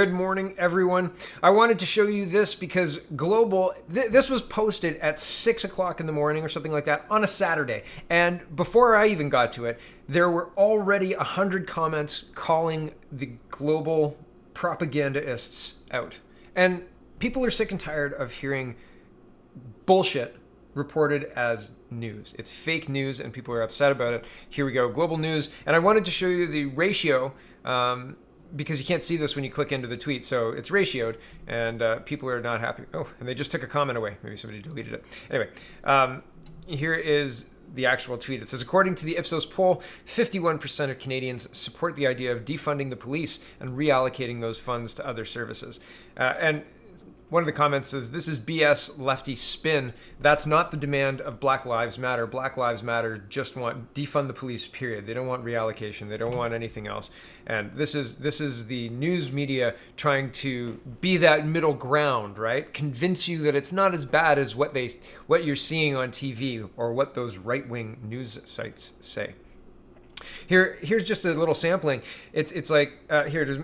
Good morning, everyone. I wanted to show you this because Global, this was posted at 6 o'clock in the morning or something like that on a Saturday. And before I even got to it, there were already 100 comments calling the Global propagandaists out. And people are sick and tired of hearing bullshit reported as news. It's fake news and people are upset about it. Here we go, Global News. And I wanted to show you the ratio, because you can't see this when you click into the tweet, so it's ratioed, and people are not happy. Oh, and they just took a comment away. Maybe somebody deleted it. Anyway, here is the actual tweet. It says, according to the Ipsos poll, 51% of Canadians support the idea of defunding the police and reallocating those funds to other services. And one of the comments says, this is BS lefty spin. That's not the demand of Black Lives Matter. Black Lives Matter just want defund the police, period. They don't want reallocation. They don't want anything else. And this is the news media trying to be that middle ground, right? Convince you that it's not as bad as what you're seeing on TV or what those right-wing news sites say. Here's just a little sampling. It's like, here it is.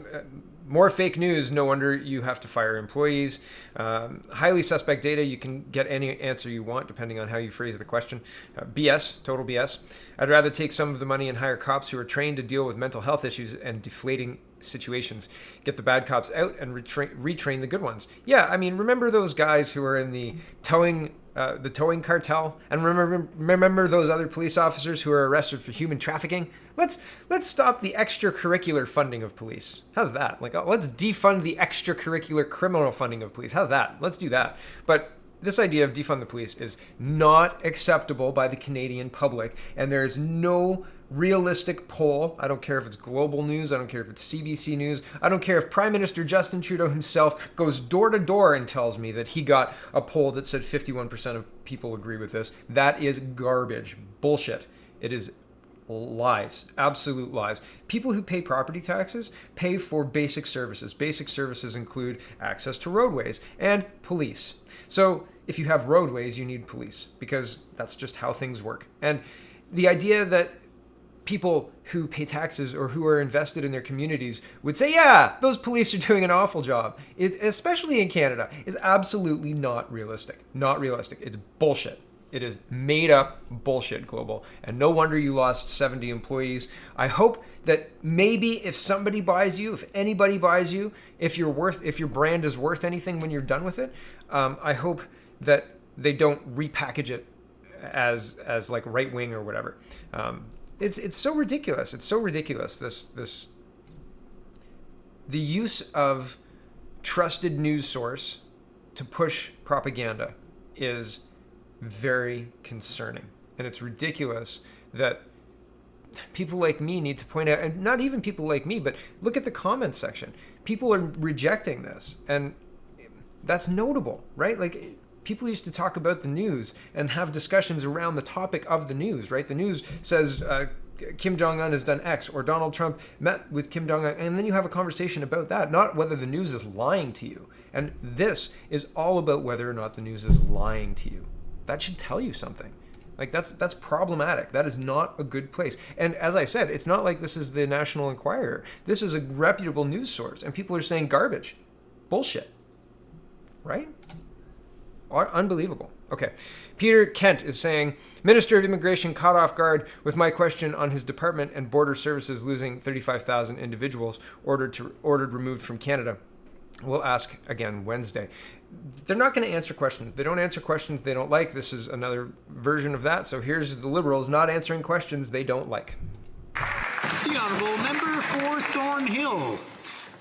More fake news, no wonder you have to fire employees. Highly suspect data, you can get any answer you want depending on how you phrase the question. BS, total BS. I'd rather take some of the money and hire cops who are trained to deal with mental health issues and deflating situations. Get the bad cops out and retrain the good ones. Yeah, I mean, remember those guys who were in the towing cartel, and remember those other police officers who were arrested for human trafficking? Let's stop the extracurricular funding of police. How's that? Like, let's defund the extracurricular criminal funding of police. How's that? Let's do that. But this idea of defund the police is not acceptable by the Canadian public, and there is no realistic poll. I don't care if it's Global News. I don't care if it's CBC News. I don't care if Prime Minister Justin Trudeau himself goes door to door and tells me that he got a poll that said 51% of people agree with this. That is garbage. Bullshit. It is lies. Absolute lies. People who pay property taxes pay for basic services. Basic services include access to roadways and police. So if you have roadways, you need police because that's just how things work. And the idea that people who pay taxes or who are invested in their communities would say, yeah, those police are doing an awful job, especially in Canada, is absolutely not realistic. Not realistic. It's bullshit. It is made up bullshit, Global. And no wonder you lost 70 employees. I hope that maybe if somebody buys you, if anybody buys you, if your brand is worth anything when you're done with it, I hope that they don't repackage it as like right wing or whatever. It's so ridiculous. It's so ridiculous. The use of trusted news source to push propaganda is very concerning. And it's ridiculous that people like me need to point out, and not even people like me, but look at the comments section. People are rejecting this, and that's notable, right? Like, people used to talk about the news and have discussions around the topic of the news, right? The news says Kim Jong-un has done X, or Donald Trump met with Kim Jong-un, and then you have a conversation about that, not whether the news is lying to you. And this is all about whether or not the news is lying to you. That should tell you something. Like, that's problematic. That is not a good place. And as I said, it's not like this is the National Enquirer. This is a reputable news source, and people are saying garbage. Bullshit. Right? Unbelievable. Okay. Peter Kent is saying, Minister of Immigration caught off guard with my question on his department and border services losing 35,000 individuals ordered removed from Canada. We'll ask again Wednesday. They're not going to answer questions. They don't answer questions they don't like. This is another version of that. So here's the Liberals not answering questions they don't like. The Honourable Member for Thornhill.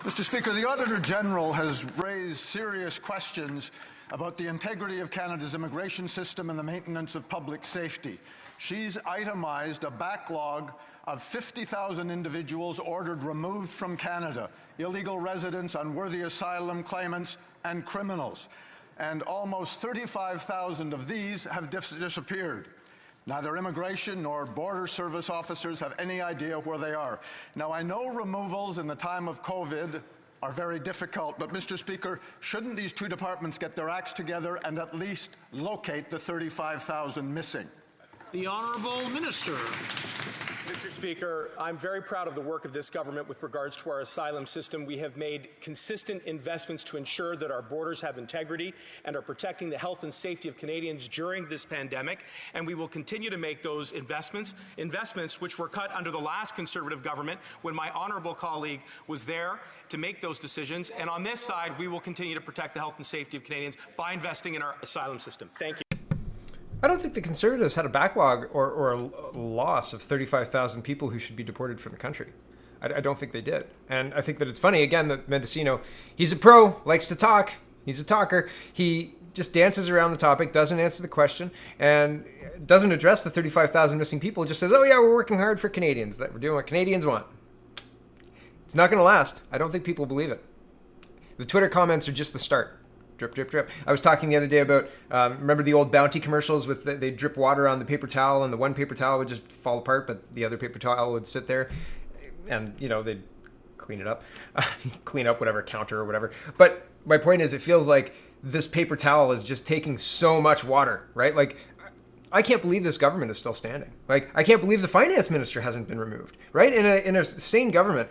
Mr. Speaker, the Auditor General has raised serious questions about the integrity of Canada's immigration system and the maintenance of public safety. She's itemized a backlog of 50,000 individuals ordered removed from Canada, illegal residents, unworthy asylum claimants, and criminals. And almost 35,000 of these have disappeared. Neither immigration nor border service officers have any idea where they are. Now, I know removals in the time of COVID are very difficult, but Mr. Speaker, shouldn't these two departments get their acts together and at least locate the 35,000 missing? The Honourable Minister. Mr. Speaker, I'm very proud of the work of this government with regards to our asylum system. We have made consistent investments to ensure that our borders have integrity and are protecting the health and safety of Canadians during this pandemic, and we will continue to make those investments which were cut under the last Conservative government when my honourable colleague was there to make those decisions. And on this side, we will continue to protect the health and safety of Canadians by investing in our asylum system. Thank you. I don't think the Conservatives had a backlog or a loss of 35,000 people who should be deported from the country. I don't think they did. And I think that it's funny, again, that Mendocino, he's a pro, likes to talk. He's a talker. He just dances around the topic, doesn't answer the question, and doesn't address the 35,000 missing people. Just says, oh yeah, we're working hard for Canadians, that we're doing what Canadians want. It's not going to last. I don't think people believe it. The Twitter comments are just the start. Drip, drip, drip. I was talking the other day about, remember the old Bounty commercials with they drip water on the paper towel and the one paper towel would just fall apart, but the other paper towel would sit there and, you know, they'd clean it up, clean up whatever counter or whatever. But my point is, it feels like this paper towel is just taking so much water, right? Like, I can't believe this government is still standing. Like, I can't believe the finance minister hasn't been removed, right? In a sane government,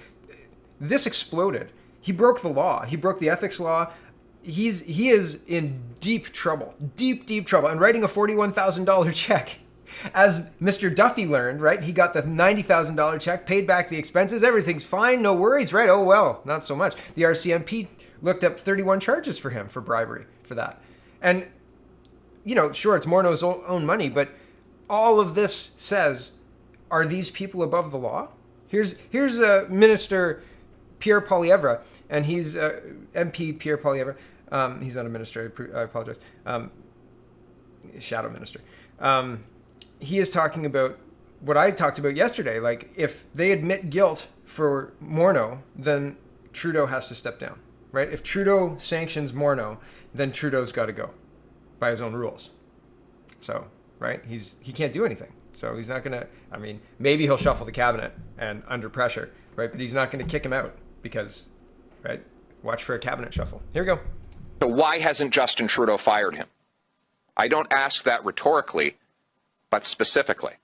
this exploded. He broke the law. He broke the ethics law. He is in deep trouble, deep trouble, and writing a $41,000 check. As Mr. Duffy learned, right? He got the $90,000 check, paid back the expenses, everything's fine, no worries, right? Oh, well, not so much. The RCMP looked up 31 charges for him for bribery for that. And, you know, sure, it's Morneau's own money, but all of this says, are these people above the law? Here's Minister Pierre Poilievre, and he's MP Pierre Poilievre. He's not a minister, I apologize. Shadow minister. He is talking about what I talked about yesterday. Like, if they admit guilt for Morneau, then Trudeau has to step down, right? If Trudeau sanctions Morneau, then Trudeau's got to go by his own rules. So, right? He can't do anything. So he's not going to, I mean, maybe he'll shuffle the cabinet and under pressure, right? But he's not going to kick him out because, right? Watch for a cabinet shuffle. Here we go. So why hasn't Justin Trudeau fired him? I don't ask that rhetorically, but specifically.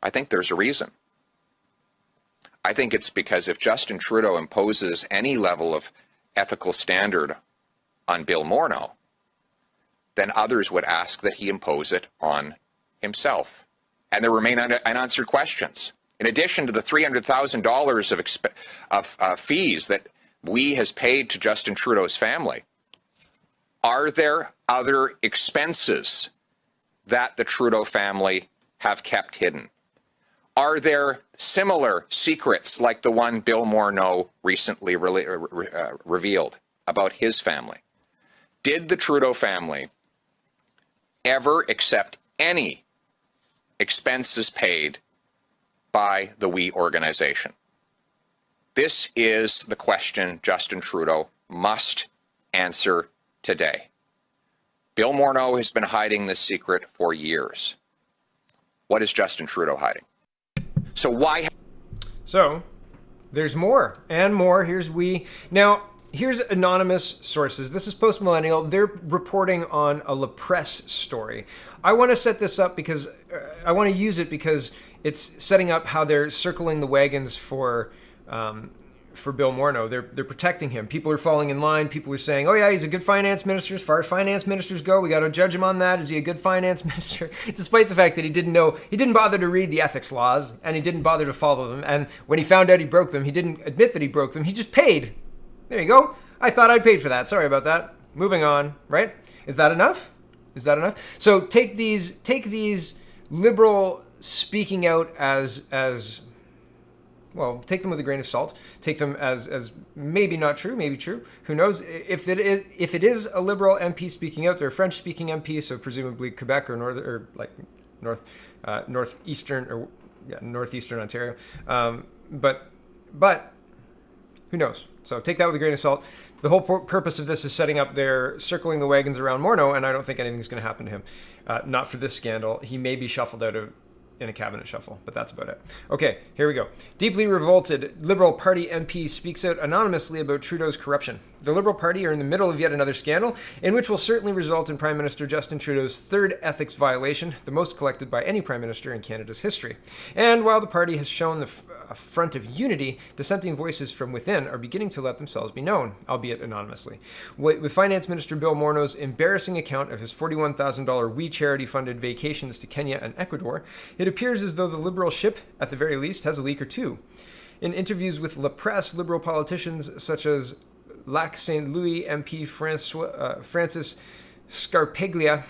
I think there's a reason. I think it's because if Justin Trudeau imposes any level of ethical standard on Bill Morneau, then others would ask that he impose it on himself. And there remain unanswered questions. In addition to the $300,000 of fees that we has paid to Justin Trudeau's family, are there other expenses that the Trudeau family have kept hidden? Are there similar secrets like the one Bill Morneau recently revealed about his family? Did the Trudeau family ever accept any expenses paid by the We organization? This is the question Justin Trudeau must answer today. Bill Morneau has been hiding this secret for years. What is Justin Trudeau hiding? So why? So there's more and more. Now, here's anonymous sources. This is Post-Millennial. They're reporting on a La Presse story. I want to set this up because I want to use it because it's setting up how they're circling the wagons for Bill Morneau. They're protecting him. People are falling in line. People are saying, oh yeah, he's a good finance minister. As far as finance ministers go, we got to judge him on that. Is he a good finance minister? Despite the fact that he didn't bother to read the ethics laws and he didn't bother to follow them. And when he found out he broke them, he didn't admit that he broke them. He just paid. There you go. I thought I'd paid for that. Sorry about that. Moving on, right? Is that enough? So take these liberal speaking out as well, take them with a grain of salt. Take them as maybe not true, maybe true. Who knows? If it is a liberal MP speaking out, they're a French-speaking MP, so presumably Quebec or northeastern Ontario. But who knows? So take that with a grain of salt. The whole purpose of this is setting up their circling the wagons around Morneau, and I don't think anything's going to happen to him. Not for this scandal. He may be shuffled out of in a cabinet shuffle, but that's about it. Okay, here we go. Deeply revolted Liberal Party MP speaks out anonymously about Trudeau's corruption. The Liberal Party are in the middle of yet another scandal, in which will certainly result in Prime Minister Justin Trudeau's third ethics violation, the most collected by any Prime Minister in Canada's history. And while the party has shown a front of unity, dissenting voices from within are beginning to let themselves be known, albeit anonymously. With Finance Minister Bill Morneau's embarrassing account of his $41,000 We Charity-funded vacations to Kenya and Ecuador, it appears as though the Liberal ship, at the very least, has a leak or two. In interviews with La Presse, Liberal politicians such as Lac St. Louis MP Francis Scarpeglia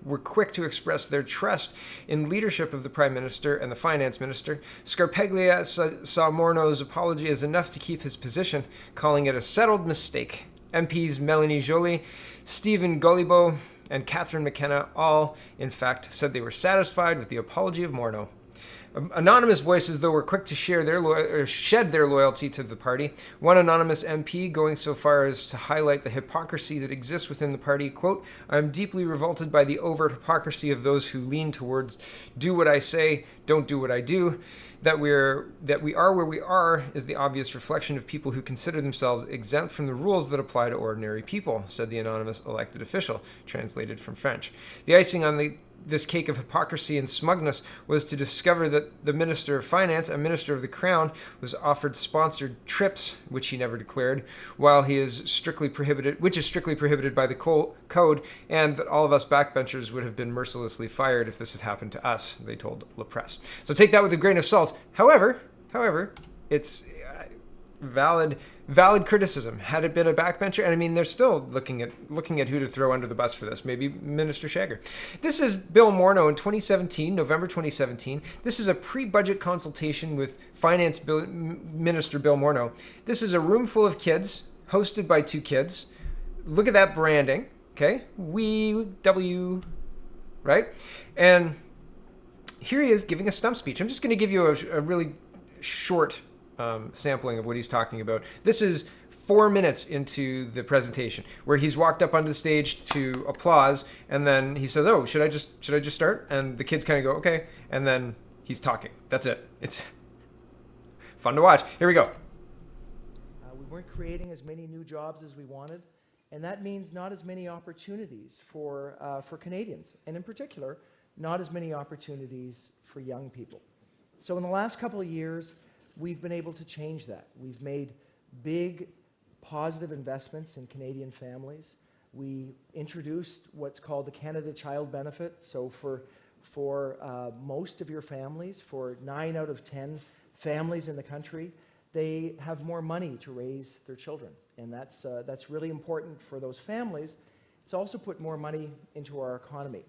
were quick to express their trust in leadership of the Prime Minister and the Finance Minister. Scarpeglia saw Morneau's apology as enough to keep his position, calling it a settled mistake. MPs Melanie Joly, Stephen Golibo, and Catherine McKenna all, in fact, said they were satisfied with the apology of Morneau. Anonymous voices, though, were quick to shed their loyalty to the party. One anonymous MP going so far as to highlight the hypocrisy that exists within the party. Quote, "I'm deeply revolted by the overt hypocrisy of those who lean towards do what I say, don't do what I do. That we are where we are is the obvious reflection of people who consider themselves exempt from the rules that apply to ordinary people," said the anonymous elected official, translated from French. The icing on this cake of hypocrisy and smugness was to discover that the Minister of Finance and Minister of the Crown was offered sponsored trips, which he never declared, which is strictly prohibited by the code, and that all of us backbenchers would have been mercilessly fired if this had happened to us, they told La Presse. So take that with a grain of salt. However, it's valid criticism. Had it been a backbencher, and I mean, they're still looking at who to throw under the bus for this. Maybe Minister Shager. This is Bill Morneau in 2017, November 2017. This is a pre-budget consultation with Finance Minister Bill Morneau. This is a room full of kids, hosted by two kids. Look at that branding, okay? Right? And here he is giving a stump speech. I'm just going to give you a really short sampling of what he's talking about. This is 4 minutes into the presentation, where he's walked up onto the stage to applause, and then he says, "Oh, should I just start?" And the kids kind of go, "Okay," and then he's talking. That's it. It's fun to watch. Here we go. We weren't creating as many new jobs as we wanted, and that means not as many opportunities for Canadians, and in particular, not as many opportunities for young people. So in the last couple of years, we've been able to change that. We've made big positive investments in Canadian families. We introduced what's called the Canada Child Benefit. So for most of your families, for 9 out of 10 families in the country, they have more money to raise their children. And that's really important for those families. It's also put more money into our economy.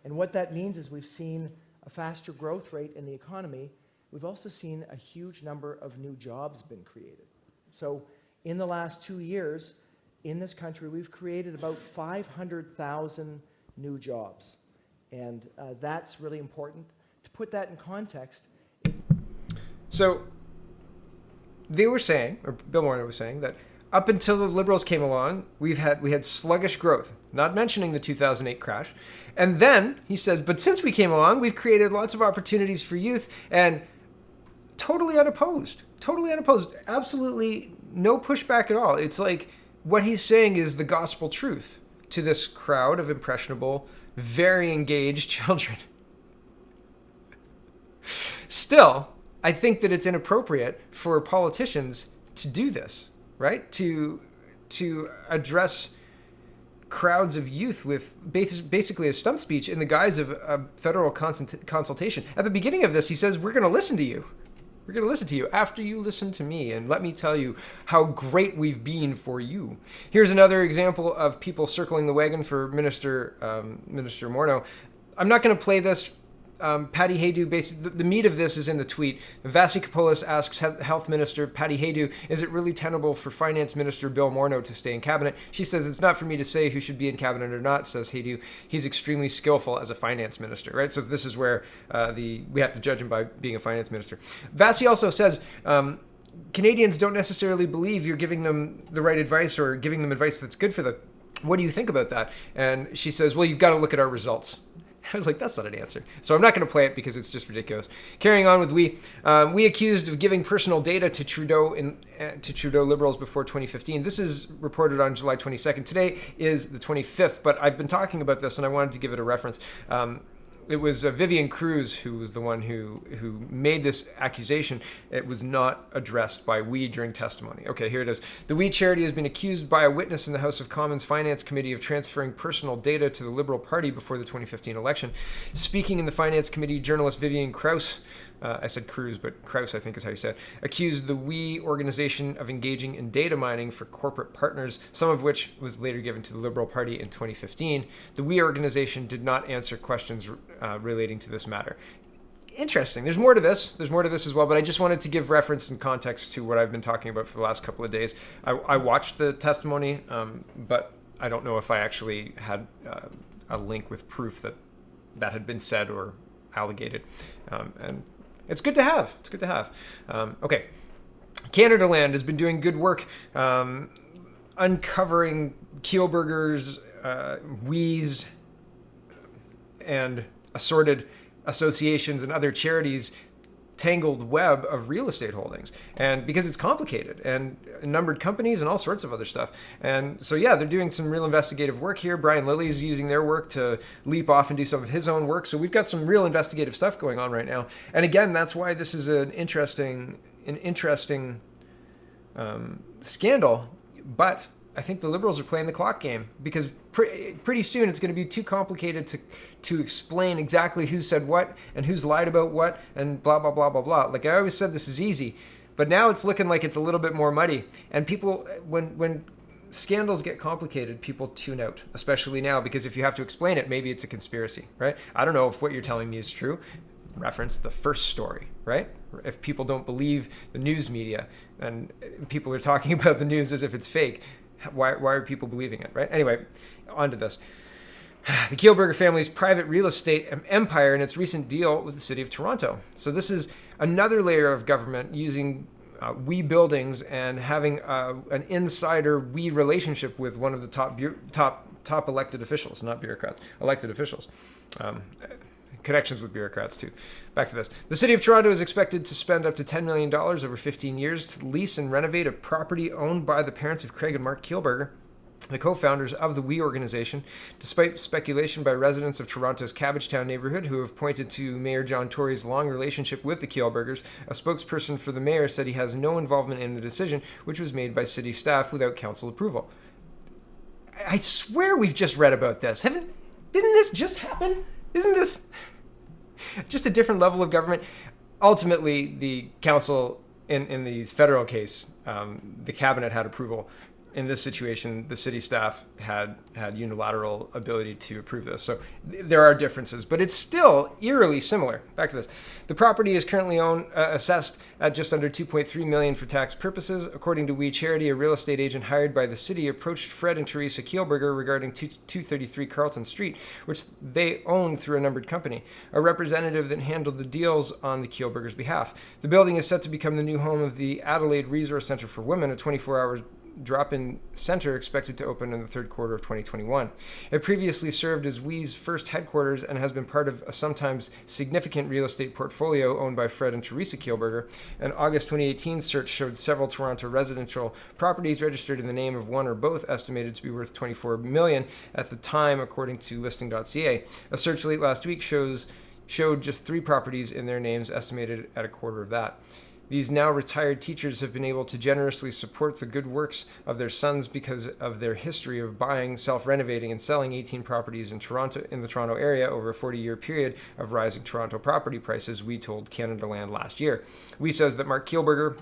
And what that means is we've seen a faster growth rate in the economy. We've also seen a huge number of new jobs been created. So in the last 2 years, in this country, we've created about 500,000 new jobs. And that's really important. To put that in context. So they were saying, or Bill Morneau was saying, that up until the Liberals came along, we had sluggish growth, not mentioning the 2008 crash. And then he says, but since we came along, we've created lots of opportunities for youth, and totally unopposed, absolutely no pushback at all. It's like what he's saying is the gospel truth to this crowd of impressionable, very engaged children. Still, I think that it's inappropriate for politicians to do this, right? To address crowds of youth with basically a stump speech in the guise of a federal consultation. At the beginning of this, he says, we're going to listen to you. We're going to listen to you after you listen to me, and let me tell you how great we've been for you. Here's another example of people circling the wagon for Minister Morneau. I'm not going to play this. Patty Haydu, the meat of this is in the tweet. Vasikopoulos asks Health Minister Patty Haydu, is it really tenable for Finance Minister Bill Morneau to stay in cabinet? She says, it's not for me to say who should be in cabinet or not, says Haydu. He's extremely skillful as a finance minister, right? So this is where we have to judge him by being a finance minister. Vasi also says, Canadians don't necessarily believe you're giving them the right advice or giving them advice that's good for them. What do you think about that? And she says, well, you've got to look at our results. I was like, that's not an answer. So I'm not going to play it because it's just ridiculous. Carrying on with we accused of giving personal data to Trudeau Liberals before 2015. This is reported on July 22nd. Today is the 25th, but I've been talking about this and I wanted to give it a reference. It was Vivian Cruz who was the one who made this accusation. It was not addressed by We during testimony. Okay, here it is. The We charity has been accused by a witness in the House of Commons Finance Committee of transferring personal data to the Liberal Party before the 2015 election. Speaking in the Finance Committee, journalist Vivian Krause, I said Cruz, but Krause I think is how you said it, accused the We organization of engaging in data mining for corporate partners, some of which was later given to the Liberal Party in 2015. The We organization did not answer questions relating to this matter. Interesting. There's more to this. There's more to this as well, but I just wanted to give reference and context to what I've been talking about for the last couple of days. I watched the testimony, but I don't know if I actually had a link with proof that had been said or allegated. And it's good to have. It's good to have. Okay. Canada Land has been doing good work uncovering Kielburgers, Wees, and assorted associations and other charities' tangled web of real estate holdings. And because it's complicated and numbered companies and all sorts of other stuff. And so, yeah, they're doing some real investigative work here. Brian Lilly's using their work to leap off and do some of his own work. So we've got some real investigative stuff going on right now. And again, that's why this is an interesting scandal. But I think the Liberals are playing the clock game because pretty soon it's going to be too complicated to explain exactly who said what and who's lied about what and blah, blah, blah, blah, blah. Like I always said, this is easy, but now it's looking like it's a little bit more muddy. And people, when scandals get complicated, people tune out, especially now, because if you have to explain it, maybe it's a conspiracy, right? I don't know if what you're telling me is true. Reference the first story, right? If people don't believe the news media and people are talking about the news as if it's fake, why are people believing it, right? Anyway, on to this. The Kielburger family's private real estate empire and its recent deal with the city of Toronto. So this is another layer of government using We buildings and having an insider We relationship with one of the top elected officials, not bureaucrats, elected officials. Connections with bureaucrats too. Back to this. The city of Toronto is expected to spend up to $10 million over 15 years to lease and renovate a property owned by the parents of Craig and Mark Kielburger, the co-founders of the We organization, despite speculation by residents of Toronto's Cabbagetown neighborhood who have pointed to Mayor John Tory's long relationship with the Kielburgers. A spokesperson for the mayor said he has no involvement in the decision, which was made by city staff without council approval. I swear we've just read about this. Didn't this just happen? Isn't this just a different level of government? Ultimately, the council in the federal case, the cabinet had approval. In this situation, the city staff had unilateral ability to approve this. So there are differences, but it's still eerily similar. Back to this. The property is currently assessed at just under $2.3 million for tax purposes. According to We Charity, a real estate agent hired by the city approached Fred and Teresa Kielburger regarding 233 Carlton Street, which they own through a numbered company. A representative then handled the deals on the Kielburgers' behalf. The building is set to become the new home of the Adelaide Resource Centre for Women, a 24-hour drop-in center expected to open in the third quarter of 2021. It previously served as We's first headquarters and has been part of a sometimes significant real estate portfolio owned by Fred and Teresa Kielburger. An August 2018 search showed several Toronto residential properties registered in the name of one or both estimated to be worth $24 million at the time, according to listing.ca. A search late last week showed just 3 properties in their names, estimated at a quarter of that. These now retired teachers have been able to generously support the good works of their sons because of their history of buying, self-renovating, and selling 18 properties in the Toronto area over a 40-year period of rising Toronto property prices, We told Canada Land last year. We says that Mark Kielburger,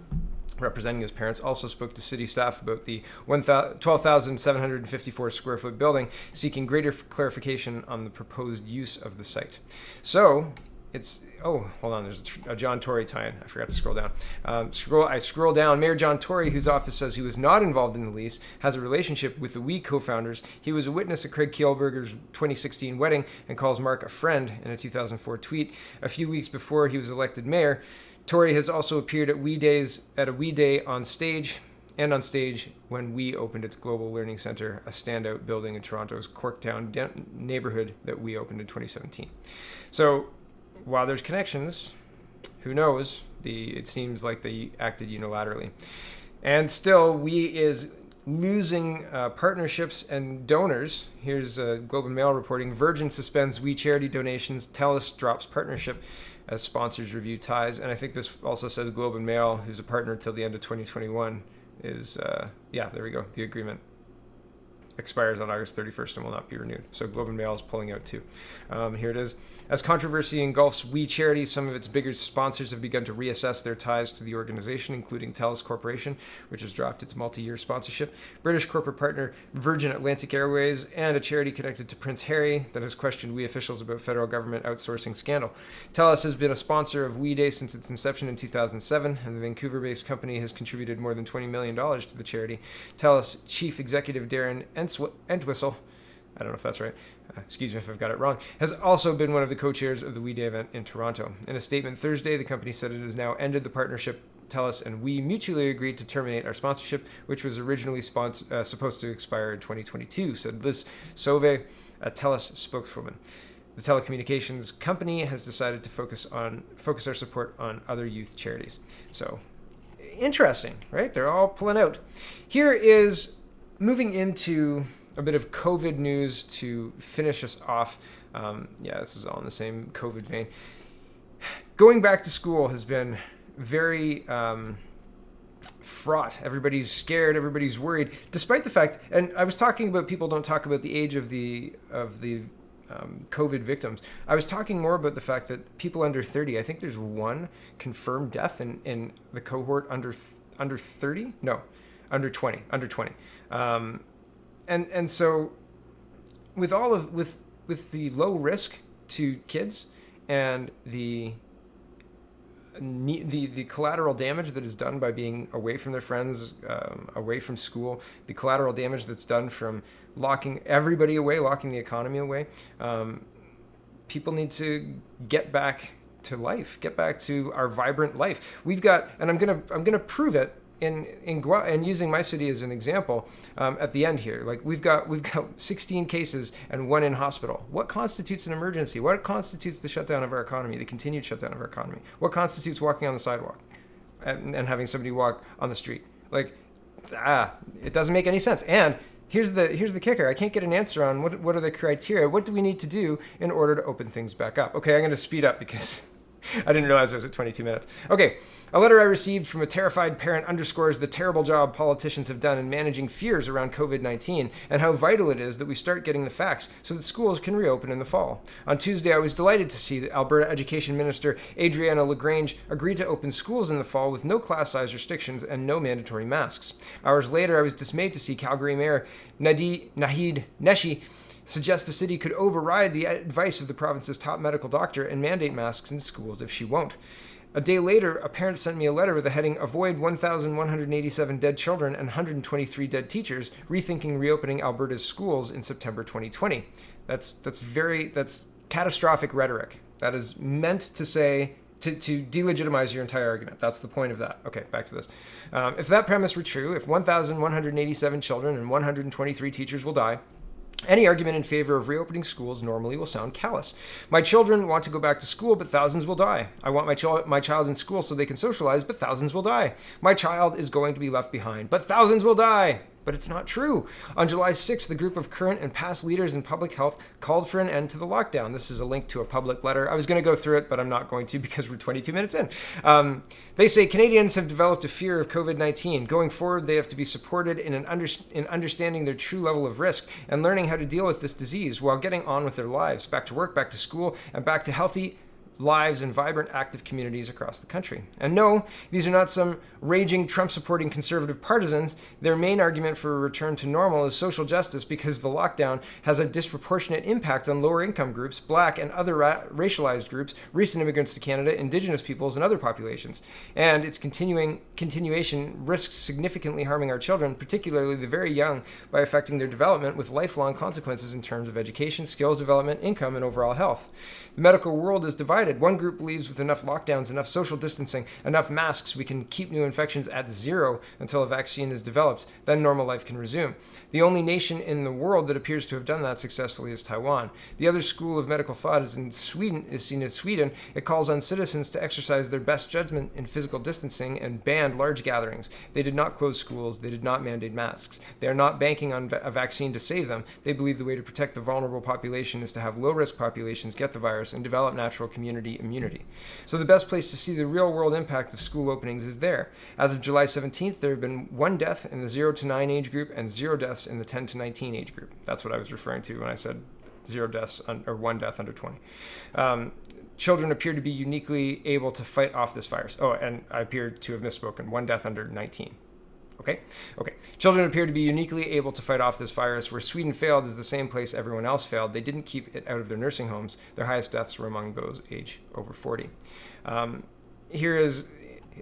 representing his parents, also spoke to city staff about the 12,754 square foot building, seeking greater clarification on the proposed use of the site. So it's, oh, hold on, there's a John Tory tie-in. I forgot to scroll down. I scroll down. Mayor John Tory, whose office says he was not involved in the lease, has a relationship with the We co-founders. He was a witness at Craig Kielburger's 2016 wedding and calls Mark a friend in a 2004 tweet. A few weeks before he was elected mayor, Tory has also appeared at a We Day on stage and on stage when we opened its Global Learning Center, a standout building in Toronto's Corktown neighborhood that we opened in 2017. So while there's connections, who knows? It seems like they acted unilaterally. And still, we is losing partnerships and donors. Here's Globe and Mail reporting, Virgin suspends We Charity donations, TELUS drops partnership as sponsors review ties. And I think this also says Globe and Mail, who's a partner till the end of 2021, is, yeah, there we go. The agreement expires on August 31st and will not be renewed. So Globe and Mail is pulling out too. Here it is. As controversy engulfs We Charity, some of its bigger sponsors have begun to reassess their ties to the organization, including TELUS Corporation, which has dropped its multi-year sponsorship, British corporate partner Virgin Atlantic Airways, and a charity connected to Prince Harry that has questioned We officials about federal government outsourcing scandal. TELUS has been a sponsor of We Day since its inception in 2007, and the Vancouver-based company has contributed more than $20 million to the charity. TELUS Chief Executive Darren Entwistle, I don't know if that's right, excuse me if I've got it wrong, has also been one of the co-chairs of the We Day event in Toronto. In a statement Thursday, the company said it has now ended the partnership. TELUS and we mutually agreed to terminate our sponsorship, which was originally supposed to expire in 2022, said Liz Sauve, a TELUS spokeswoman. The telecommunications company has decided to focus our support on other youth charities. So, interesting, right? They're all pulling out. Here is moving into a bit of COVID news to finish us off. Yeah, this is all in the same COVID vein. Going back to school has been very fraught. Everybody's scared. Everybody's worried. Despite the fact, and I was talking about people don't talk about the age of the COVID victims. I was talking more about the fact that people under 30. I think there's one confirmed death in the cohort under 30. No, under 20. Under 20. And so with all of with the low risk to kids and the collateral damage that is done by being away from their friends, away from school, the collateral damage that's done from locking everybody away, locking the economy away, people need to get back to life, get back to our vibrant life. We've got, and I'm gonna prove it in using my city as an example at the end here. Like we've got 16 cases and one in hospital. What constitutes an emergency? What constitutes the shutdown of our economy, the continued shutdown of our economy? What constitutes walking on the sidewalk and having somebody walk on the street? Like, it doesn't make any sense. And here's the kicker. I can't get an answer on what are the criteria. What do we need to do in order to open things back up? Okay, I'm going to speed up because I didn't realize I was at 22 minutes. Okay, a letter I received from a terrified parent underscores the terrible job politicians have done in managing fears around COVID-19 and how vital it is that we start getting the facts so that schools can reopen in the fall. On Tuesday, I was delighted to see that Alberta Education Minister Adriana Lagrange agreed to open schools in the fall with no class size restrictions and no mandatory masks. Hours later, I was dismayed to see Calgary Mayor Naheed Neshi suggests the city could override the advice of the province's top medical doctor and mandate masks in schools if she won't. A day later, a parent sent me a letter with the heading, Avoid 1,187 dead children and 123 dead teachers, rethinking reopening Alberta's schools in September 2020. That's catastrophic rhetoric. That is meant to say, to delegitimize your entire argument. That's the point of that. Okay, back to this. If that premise were true, if 1,187 children and 123 teachers will die, any argument in favor of reopening schools normally will sound callous. My children want to go back to school, but thousands will die. I want my child in school so they can socialize, but thousands will die. My child is going to be left behind, but thousands will die. But it's not true. On July 6th, the group of current and past leaders in public health called for an end to the lockdown. This is a link to a public letter. I was going to go through it, but I'm not going to because we're 22 minutes in. They say Canadians have developed a fear of COVID-19. Going forward, they have to be supported in understanding their true level of risk and learning how to deal with this disease while getting on with their lives, back to work, back to school, and back to healthy lives in vibrant, active communities across the country. And no, these are not some raging Trump-supporting conservative partisans. Their main argument for a return to normal is social justice because the lockdown has a disproportionate impact on lower income groups, Black and other racialized groups, recent immigrants to Canada, Indigenous peoples, and other populations. And its continuation risks significantly harming our children, particularly the very young, by affecting their development with lifelong consequences in terms of education, skills development, income, and overall health. The medical world is divided divided. One group believes with enough lockdowns, enough social distancing, enough masks, we can keep new infections at zero until a vaccine is developed. Then normal life can resume. The only nation in the world that appears to have done that successfully is Taiwan. The other school of medical thought is seen in Sweden. It calls on citizens to exercise their best judgment in physical distancing and banned large gatherings. They did not close schools. They did not mandate masks. They are not banking on a vaccine to save them. They believe the way to protect the vulnerable population is to have low-risk populations get the virus and develop natural community immunity. So the best place to see the real-world impact of school openings is there. As of July 17th, there have been 1 death in the 0 to 9 age group and 0 deaths in the 10 to 19 age group. That's what I was referring to when I said 0 deaths or 1 death under 20. Children appear to be uniquely able to fight off this virus. Oh, and I appear to have misspoken. 1 death under 19. Okay. Children appear to be uniquely able to fight off this virus. Where Sweden failed is the same place everyone else failed. They didn't keep it out of their nursing homes. Their highest deaths were among those age over 40. Here is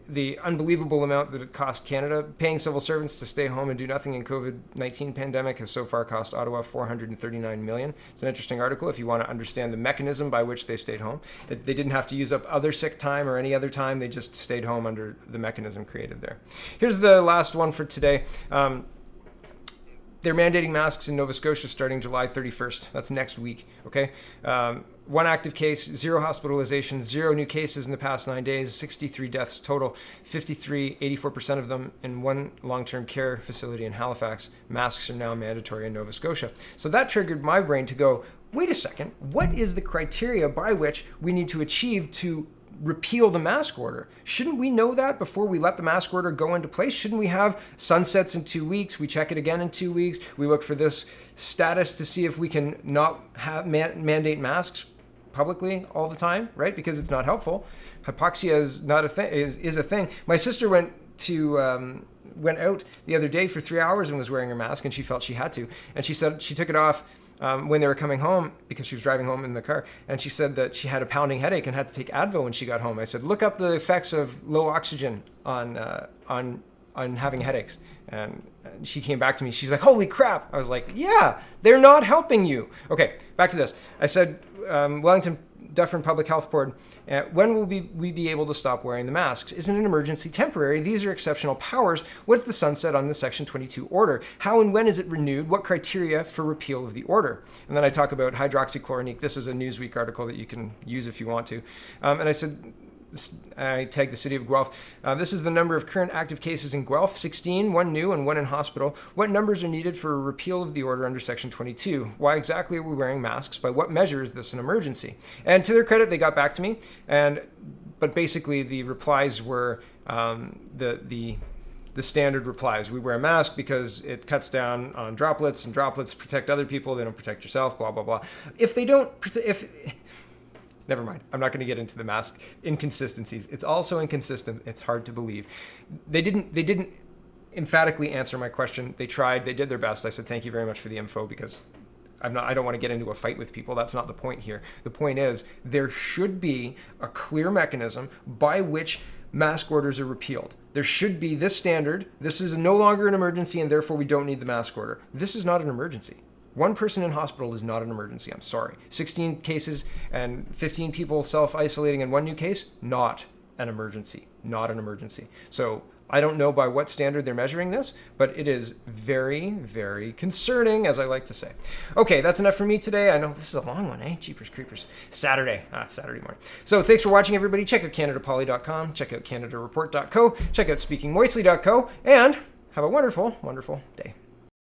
the unbelievable amount that it cost Canada. Paying civil servants to stay home and do nothing in COVID-19 pandemic has so far cost Ottawa $439 million. It's an interesting article if you want to understand the mechanism by which they stayed home. They didn't have to use up other sick time or any other time. They just stayed home under the mechanism created there. Here's the last one for today. They're mandating masks in Nova Scotia starting July 31st. That's next week, okay? 1 active case, 0 hospitalizations, 0 new cases in the past 9 days, 63 deaths total, 84% of them in 1 long-term care facility in Halifax. Masks are now mandatory in Nova Scotia. So that triggered my brain to go, wait a second, what is the criteria by which we need to achieve to repeal the mask order? Shouldn't we know that before we let the mask order go into place? Shouldn't we have sunsets in 2 weeks? We check it again in 2 weeks. We look for this status to see if we can not have mandate masks publicly all the time, right? Because it's not helpful. Hypoxia is not a thing. Is a thing. My sister went out the other day for 3 hours and was wearing her mask, and she felt she had to. And she said she took it off when they were coming home because she was driving home in the car, and she said that she had a pounding headache and had to take Advil when she got home. I said, look up the effects of low oxygen on having headaches. And she came back to me. She's like, holy crap. I was like, yeah, they're not helping you. Okay, back to this. I said, Wellington Dufferin Public Health Board, when will we be able to stop wearing the masks? Isn't an emergency temporary? These are exceptional powers. What's the sunset on the Section 22 order? How and when is it renewed? What criteria for repeal of the order? And then I talk about hydroxychloroquine. This is a Newsweek article that you can use if you want to. And I said, I tagged the city of Guelph. This is the number of current active cases in Guelph, 16, 1 new and 1 in hospital. What numbers are needed for a repeal of the order under Section 22? Why exactly are we wearing masks? By what measure is this an emergency? And to their credit, they got back to me. But basically the replies were the standard replies. We wear a mask because it cuts down on droplets, and droplets protect other people. They don't protect yourself, blah, blah, blah. Never mind. I'm not going to get into the mask inconsistencies. It's also inconsistent. It's hard to believe. They didn't emphatically answer my question. They tried. They did their best. I said, thank you very much for the info, because I don't want to get into a fight with people. That's not the point here. The point is there should be a clear mechanism by which mask orders are repealed. There should be this standard. This is no longer an emergency, and therefore we don't need the mask order. This is not an emergency. 1 person in hospital is not an emergency. I'm sorry. 16 cases and 15 people self-isolating and 1 new case, not an emergency. Not an emergency. So I don't know by what standard they're measuring this, but it is very, very concerning, as I like to say. Okay, that's enough for me today. I know this is a long one, eh? Jeepers creepers. Saturday morning. So thanks for watching, everybody. Check out CanadaPoli.com. Check out CanadaReport.co. Check out SpeakingMoistly.co. And have a wonderful, wonderful day.